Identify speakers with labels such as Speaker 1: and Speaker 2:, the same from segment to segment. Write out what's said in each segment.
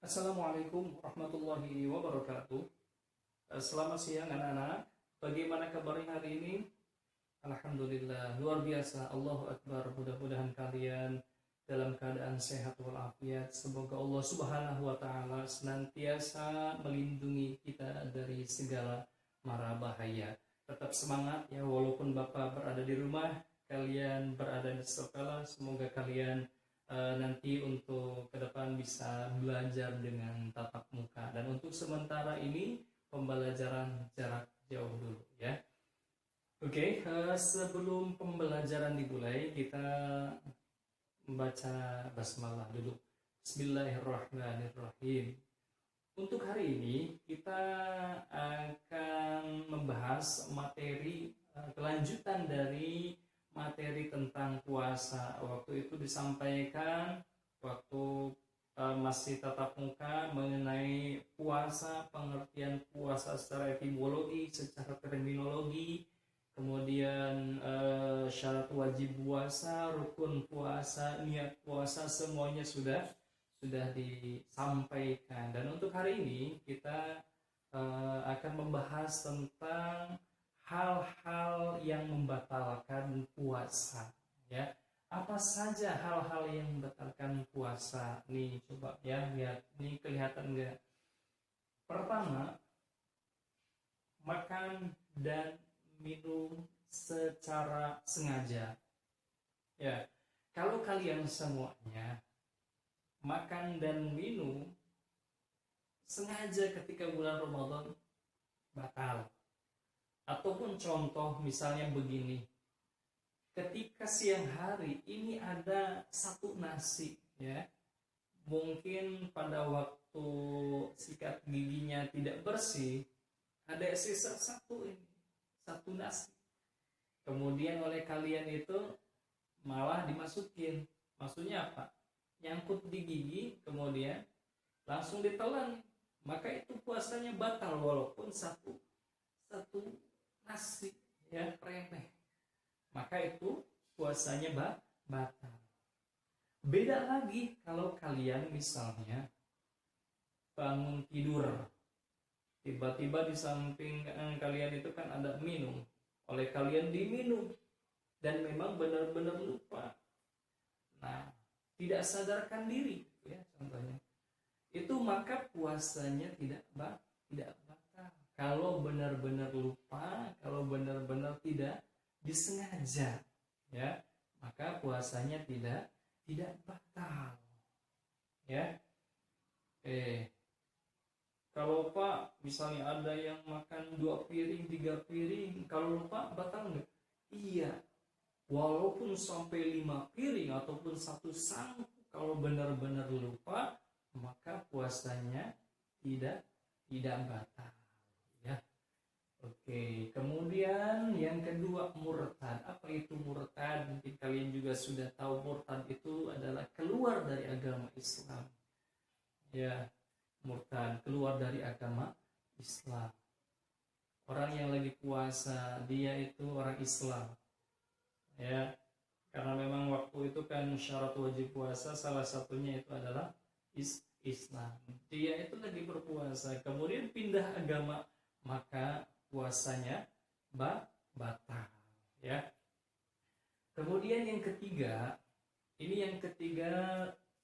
Speaker 1: Assalamualaikum warahmatullahi wabarakatuh. Selamat siang anak-anak. Bagaimana kabarnya hari ini? Alhamdulillah, luar biasa. Allahu Akbar. Mudah-mudahan kalian dalam keadaan sehat walafiat. Semoga Allah Subhanahu wa taala senantiasa melindungi kita dari segala mara bahaya. Tetap semangat ya, walaupun Bapak berada di rumah, kalian berada di sekolah. Semoga kalian nanti untuk ke depan bisa belajar dengan tatap muka, dan untuk sementara ini pembelajaran jarak jauh dulu ya. Oke, sebelum pembelajaran dimulai kita membaca basmalah dulu. Bismillahirrahmanirrahim. Untuk hari ini kita akan membahas materi kelanjutan dari materi tentang puasa. Waktu itu disampaikan waktu masih tatap muka mengenai puasa, pengertian puasa secara etimologi, secara terminologi, kemudian syarat wajib puasa, rukun puasa, niat puasa, semuanya sudah disampaikan. Dan untuk hari ini kita akan membahas tentang hal-hal yang membatalkan puasa ya. Apa saja hal-hal yang membatalkan puasa? Nih coba ya, lihat nih, kelihatan enggak? Pertama, makan dan minum secara sengaja ya. Kalau kalian semuanya makan dan minum sengaja ketika bulan Ramadan, batal. Ataupun contoh misalnya begini, ketika siang hari ini ada satu nasi ya, mungkin pada waktu sikat giginya tidak bersih, ada sisa satu nasi, kemudian oleh kalian itu malah dimasukin, maksudnya apa, nyangkut di gigi kemudian langsung ditelan, maka itu puasanya batal walaupun satu nasi ya, remeh, maka itu puasanya batal. Beda lagi kalau kalian misalnya bangun tidur, tiba-tiba di samping kalian itu kan ada minum, oleh kalian diminum dan memang benar-benar lupa, nah tidak sadarkan diri ya contohnya, itu maka puasanya tidak batal. Kalau benar-benar lupa, kalau benar-benar tidak disengaja ya, maka puasanya tidak batal ya. Kalau Pak misalnya ada yang makan 2 piring 3 piring, kalau lupa batal nggak? Iya, walaupun sampai 5 piring ataupun 1 sangkuk, kalau benar-benar lupa maka puasanya tidak batal ya. Oke, kemudian yang kedua, murtad. Apa itu murtad? Mungkin kalian juga sudah tahu, murtad itu adalah keluar dari agama Islam ya. Murtad keluar dari agama Islam, orang yang lagi puasa dia itu orang Islam ya, karena memang waktu itu kan syarat wajib puasa salah satunya itu adalah Islam. Dia itu lagi berpuasa kemudian pindah agama, maka puasanya batal ya. Kemudian yang ketiga, yang ketiga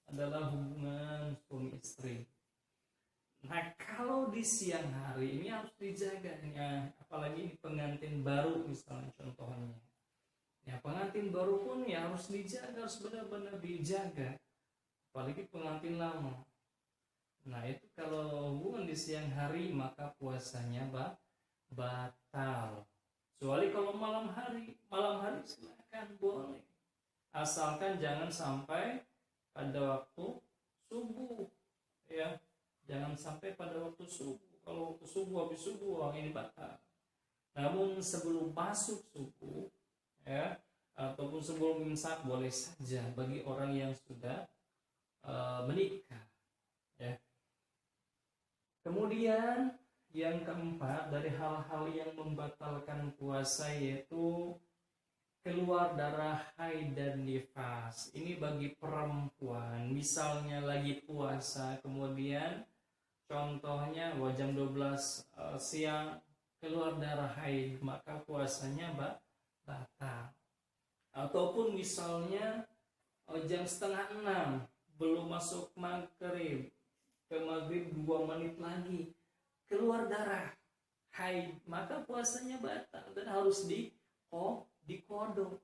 Speaker 1: adalah hubungan suami istri. Nah kalau di siang hari ini harus dijaga ya, apalagi di pengantin baru misalnya contohnya ya, pengantin baru pun ya harus dijaga, harus benar-benar dijaga, apalagi pengantin lama. Nah itu kalau hubungan di siang hari maka puasanya batal. Kecuali kalau malam hari silakan boleh, asalkan jangan sampai pada waktu subuh ya, jangan sampai pada waktu subuh. Kalau waktu subuh, habis subuh ini batal. Namun sebelum masuk subuh ya, ataupun sebelum imsak boleh saja bagi orang yang sudah menikah ya. Kemudian yang keempat dari hal-hal yang membatalkan puasa yaitu keluar darah haid dan nifas. Ini bagi perempuan, misalnya lagi puasa, kemudian contohnya jam 12 siang keluar darah haid, maka puasanya batal. Ataupun misalnya jam setengah 6 belum masuk maghrib, ke maghrib 2 menit lagi keluar darah haid, maka puasanya batal dan harus dikodok.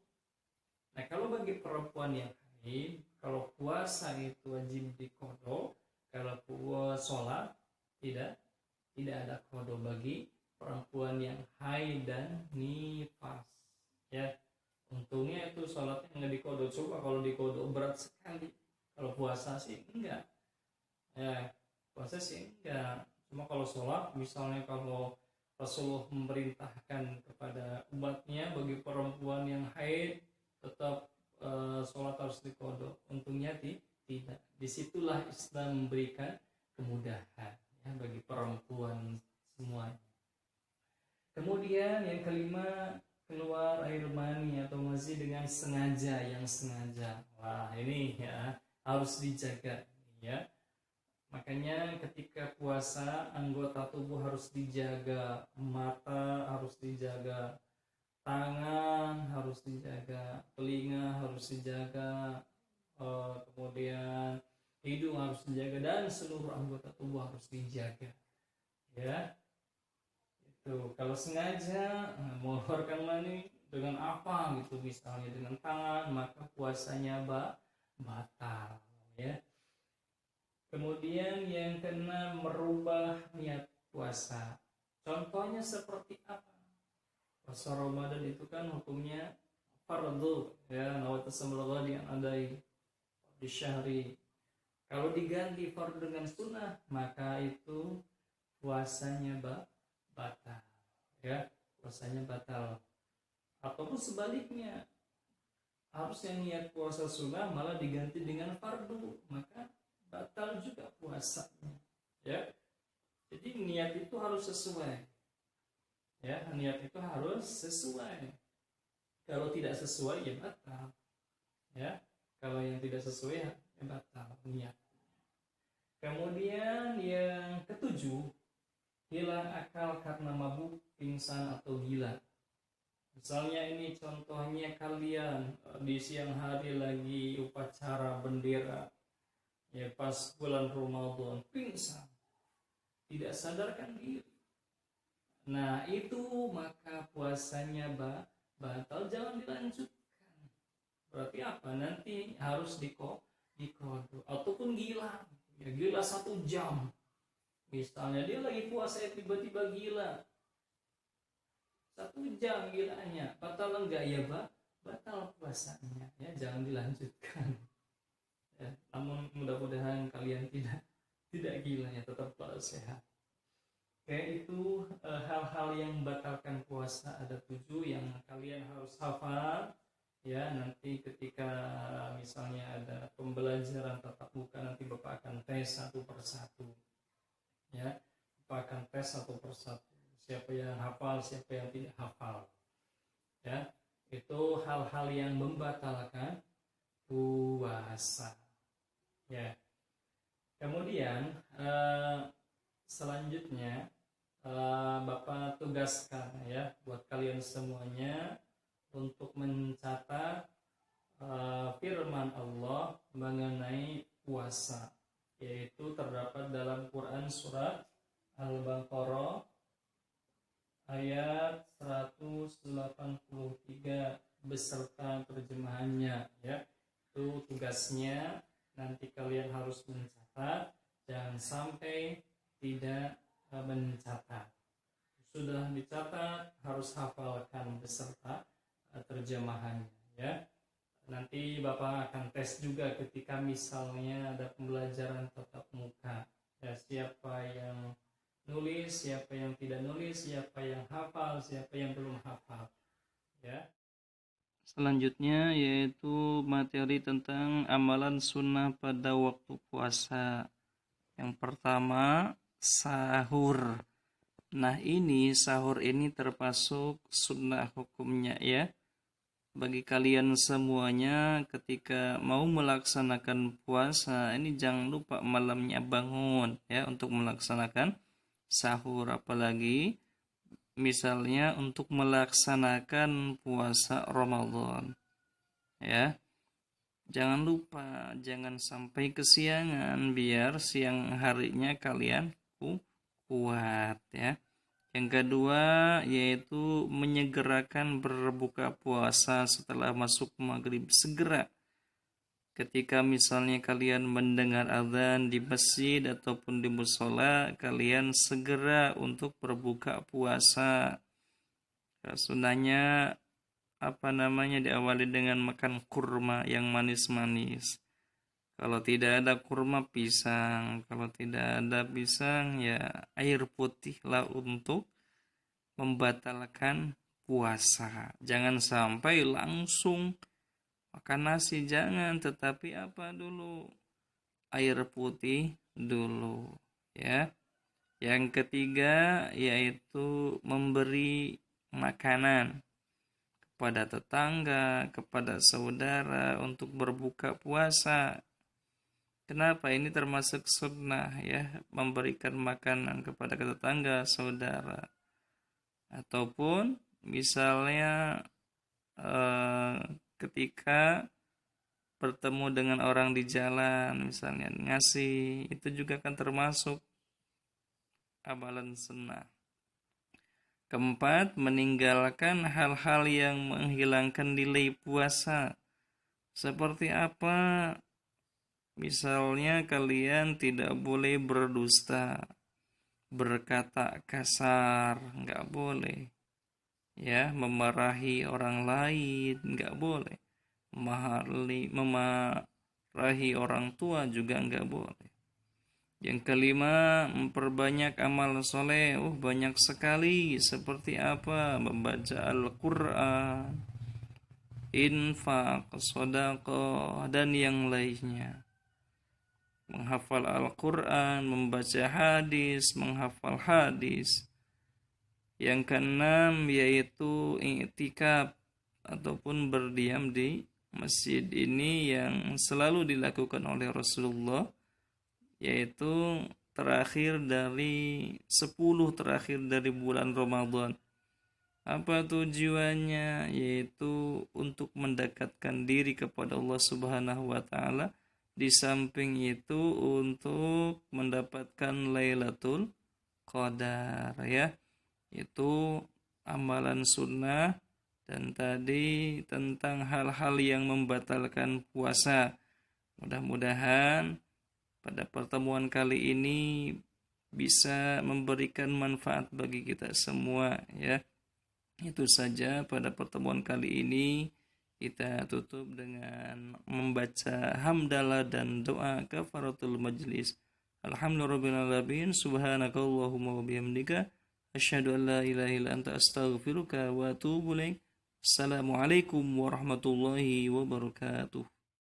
Speaker 1: Nah, kalau bagi perempuan yang haid, kalau puasa itu wajib dikodok, kalau sholat tidak ada kodok bagi perempuan yang haid dan nifas. Ya, untungnya itu sholatnya nggak dikodok. Coba kalau dikodok berat sekali. Kalau puasa sih enggak. Ya, puasa sih enggak. Cuma kalau sholat, misalnya kalau Rasulullah memerintahkan kepada umatnya bagi perempuan yang haid tetap sholat harus dikodok. Untungnya tidak. Disitulah Islam memberikan kemudahan ya bagi perempuan semuanya. Kemudian yang kelima, keluar air mani atau mazi dengan sengaja, yang sengaja. Wah, ini ya harus dijaga ya. Makanya ketika puasa anggota tubuh harus dijaga, mata harus dijaga, tangan harus dijaga, telinga harus dijaga, kemudian hidung harus dijaga, dan seluruh anggota tubuh harus dijaga. Ya, itu kalau sengaja mengeluarkan mani dengan apa gitu, misalnya dengan tangan, maka puasanya batal. Ya. Kemudian yang keenam, merubah niat puasa. Contohnya seperti apa? Puasa Ramadan itu kan hukumnya fardu ya, nawaitu ghadi an adai di syahri. Kalau diganti fardu dengan sunnah, maka itu puasanya batal. Ya, puasanya batal. Ataupun sebaliknya, harusnya niat puasa sunnah malah diganti dengan fardu, maka batal juga puasanya. Ya, jadi niat itu harus sesuai. Ya, niat itu harus sesuai. Kalau tidak sesuai ya batal. Ya, kalau yang tidak sesuai ya batal niat. Kemudian yang ketujuh, hilang akal karena mabuk, pingsan atau gila. Misalnya ini contohnya kalian di siang hari lagi upacara bendera, ya pas bulan Ramadan pingsan, tidak sadarkan diri. Nah itu maka puasanya batal, jangan dilanjutkan. Berarti apa? Nanti harus dikodok. Ataupun gila, ya gila 1 jam. Misalnya dia lagi puasa tiba-tiba gila 1 jam gilanya, batal enggak ya batal puasanya, ya jangan dilanjutkan. Ya, namun mudah-mudahan kalian tidak gila ya, tetap sehat. Oke, itu hal-hal yang membatalkan puasa ada 7 yang kalian harus hafal ya. Nanti ketika misalnya ada pembelajaran tatap muka, nanti Bapak akan tes satu persatu ya. Bapak akan tes satu persatu, siapa yang hafal, siapa yang tidak hafal ya. Itu hal-hal yang membatalkan puasa. Ya. Kemudian selanjutnya Bapak tugaskan ya buat kalian semuanya untuk mencatat firman Allah mengenai puasa, yaitu terdapat dalam Quran surat Al-Baqarah ayat 183 beserta terjemahannya ya. Itu tugasnya, nanti kalian harus mencatat, jangan sampai tidak mencatat. Sudah dicatat harus hafalkan beserta terjemahannya ya. Nanti Bapak akan tes juga ketika misalnya ada pembelajaran tatap muka ya, siapa yang nulis, siapa yang tidak nulis, siapa yang hafal, siapa yang belum hafal ya. Selanjutnya yaitu materi tentang amalan sunnah pada waktu puasa. Yang pertama, sahur. Nah ini sahur ini termasuk sunnah hukumnya ya.
Speaker 2: bagi kalian semuanya ketika mau melaksanakan puasa ini jangan lupa malamnya bangun ya untuk melaksanakan sahur, apalagi misalnya untuk melaksanakan puasa Ramadan ya. Jangan lupa, jangan sampai kesiangan biar siang harinya kalian kuat ya. Yang kedua yaitu menyegerakan berbuka puasa setelah masuk maghrib. Segera ketika misalnya kalian mendengar azan di masjid ataupun di musola, kalian segera untuk berbuka puasa. Sunnahnya diawali dengan makan kurma yang manis-manis. Kalau tidak ada kurma, pisang. Kalau tidak ada pisang, ya air putih lah untuk membatalkan puasa. Jangan sampai langsung makan nasi, jangan, tetapi dulu? Air putih dulu, ya. Yang ketiga yaitu memberi makanan kepada tetangga, kepada saudara untuk berbuka puasa. Kenapa? Ini termasuk sunnah ya, memberikan makanan kepada tetangga, saudara. Ataupun misalnya ketika bertemu dengan orang di jalan, misalnya ngasih, itu juga akan termasuk amalan sunnah. Keempat, meninggalkan hal-hal yang menghilangkan nilai puasa. Seperti apa? Misalnya kalian tidak boleh berdusta, berkata kasar, nggak boleh. Ya, memarahi orang lain, nggak boleh. Memarahi orang tua juga nggak boleh. Yang kelima, memperbanyak amal soleh. Banyak sekali. Seperti apa? Membaca Al-Quran, infak, sedekah, dan yang lainnya. Menghafal Al-Quran, membaca hadis, menghafal hadis. Yang keenam, yaitu i'tikaf ataupun berdiam di masjid. Ini yang selalu dilakukan oleh Rasulullah, yaitu terakhir dari 10 terakhir dari bulan Ramadan. Apa tujuannya? Yaitu untuk mendekatkan diri kepada Allah Subhanahu wa taala. Di samping itu untuk mendapatkan Lailatul Qadar ya. Itu amalan sunnah. Dan tadi tentang hal-hal yang membatalkan puasa. Mudah-mudahan pada pertemuan kali ini bisa memberikan manfaat bagi kita semua ya. Itu saja pada pertemuan kali ini. Kita tutup dengan membaca hamdalah dan doa kafaratul majlis. Alhamdulillahirabbil alamin, subhanakallahumma wa bihamdika asyhadu an la ilaha illa anta astaghfiruka wa atubu ilaik. Assalamualaikum warahmatullahi wabarakatuh.